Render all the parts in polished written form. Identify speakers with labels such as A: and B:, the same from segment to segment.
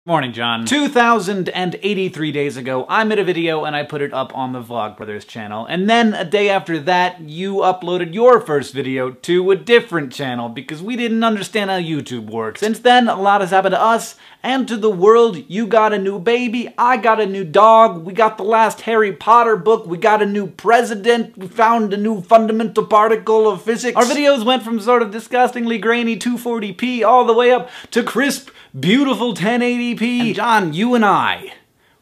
A: Morning, John. 2,083 days ago, I made a video and I put it up on the Vlogbrothers channel. And then a day after that, you uploaded your first video to a different channel because we didn't understand how YouTube works. Since then, a lot has happened to us and to the world. You got a new baby, I got a new dog, we got the last Harry Potter book, we got a new president, we found a new fundamental particle of physics. Our videos went from sort of disgustingly grainy 240p all the way up to crisp, beautiful 1080p. And John, you and I,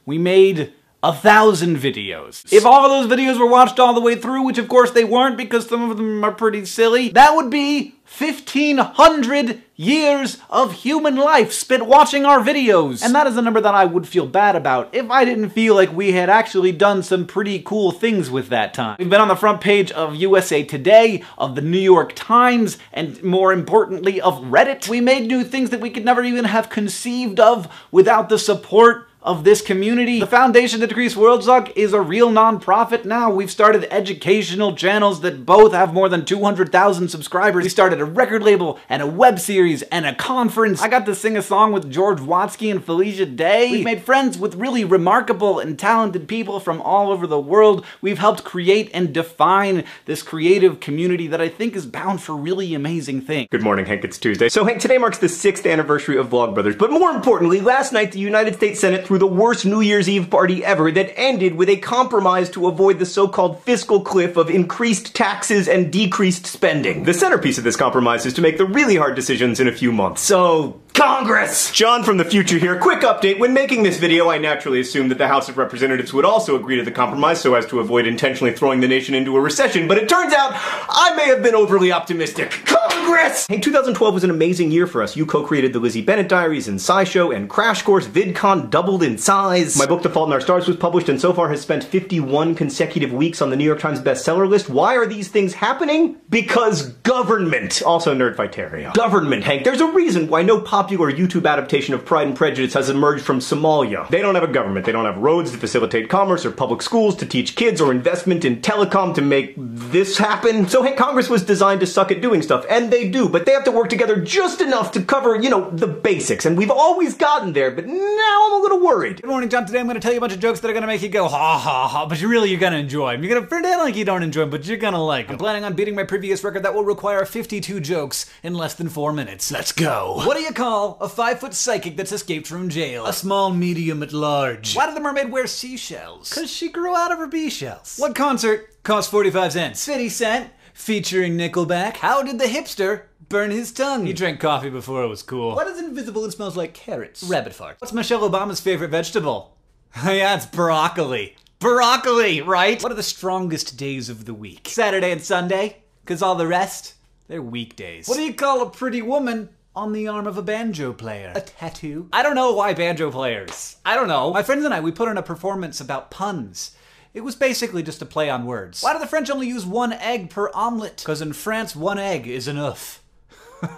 A: we made 1,000 videos. If all of those videos were watched all the way through, which of course they weren't because some of them are pretty silly, that would be 1,500 years of human life spent watching our videos. And that is a number that I would feel bad about if I didn't feel like we had actually done some pretty cool things with that time. We've been on the front page of USA Today, of the New York Times, and more importantly of Reddit. We made new things that we could never even have conceived of without the support of this community. The Foundation to Decrease World Suck is a real non-profit now. We've started educational channels that both have more than 200,000 subscribers. We started a record label and a web series and a conference. I got to sing a song with George Watsky and Felicia Day. We've made friends with really remarkable and talented people from all over the world. We've helped create and define this creative community that I think is bound for really amazing things.
B: Good morning, Hank. It's Tuesday. So Hank, today marks the 6th anniversary of Vlogbrothers, but more importantly, last night the United States Senate threw the worst New Year's Eve party ever that ended with a compromise to avoid the so-called fiscal cliff of increased taxes and decreased spending. The centerpiece of this compromise is to make the really hard decisions in a few months. So, Congress! John from the future here. Quick update. When making this video, I naturally assumed that the House of Representatives would also agree to the compromise so as to avoid intentionally throwing the nation into a recession, but it turns out I may have been overly optimistic. Congress! Hey, 2012 was an amazing year for us. You co-created the Lizzie Bennett Diaries and SciShow, and Crash Course VidCon doubled in size. My book, The Fault in Our Stars, was published and so far has spent 51 consecutive weeks on the New York Times bestseller list. Why are these things happening? Because government. Also Nerdfighteria. Government, Hank. There's a reason why no popular YouTube adaptation of Pride and Prejudice has emerged from Somalia. They don't have a government. They don't have roads to facilitate commerce or public schools to teach kids or investment in telecom to make this happen. So Hank, Congress was designed to suck at doing stuff, and they do, but they have to work together just enough to cover, you know, the basics, and we've always gotten there, but now I'm a little worried.
A: Good morning, John. Today I'm going to tell you a bunch of jokes that are going to make you go ha ha ha, but you're going to enjoy them. You're going to pretend like you don't enjoy them, but you're going to like them. I'm planning on beating my previous record that will require 52 jokes in less than 4 minutes. Let's go. What do you call a 5-foot psychic that's escaped from jail? A small, medium at large. Why did the mermaid wear seashells? Because she grew out of her bee shells. What concert cost 45 cents? 50 Cent. Featuring Nickelback. How did the hipster burn his tongue? He drank coffee before it was cool. What is invisible and smells like carrots? Rabbit fart. What's Michelle Obama's favorite vegetable? Yeah, it's broccoli. Broccoli, right? What are the strongest days of the week? Saturday and Sunday, because all the rest, they're weekdays. What do you call a pretty woman on the arm of a banjo player? A tattoo? I don't know why banjo players. I don't know. My friends and I, we put on a performance about puns. It was basically just a play on words. Why do the French only use 1 egg per omelet? Because in France, 1 egg is enough.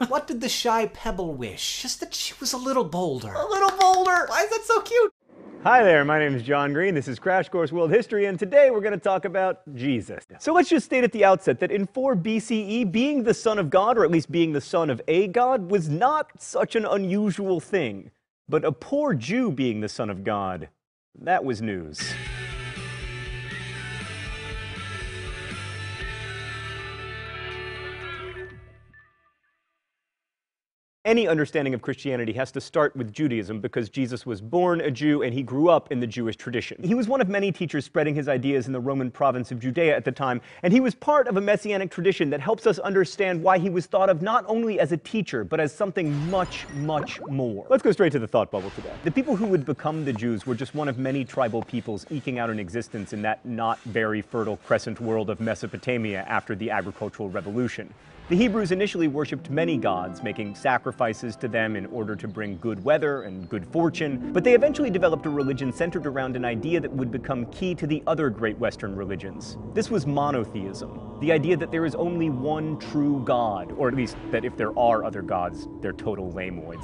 A: What did the shy pebble wish? Just that she was a little bolder. A little bolder? Why is that so cute?
B: Hi there, my name is John Green, this is Crash Course World History, and today we're going to talk about Jesus. So let's just state at the outset that in 4 BCE, being the son of God, or at least being the son of a god, was not such an unusual thing. But a poor Jew being the son of God, that was news. Any understanding of Christianity has to start with Judaism because Jesus was born a Jew and he grew up in the Jewish tradition. He was one of many teachers spreading his ideas in the Roman province of Judea at the time, and he was part of a messianic tradition that helps us understand why he was thought of not only as a teacher, but as something much, much more. Let's go straight to the thought bubble today. The people who would become the Jews were just one of many tribal peoples eking out an existence in that not very fertile crescent world of Mesopotamia after the agricultural revolution. The Hebrews initially worshipped many gods, making sacrifices to them in order to bring good weather and good fortune, but they eventually developed a religion centered around an idea that would become key to the other great Western religions. This was monotheism, the idea that there is only one true God, or at least that if there are other gods, they're total lameoids.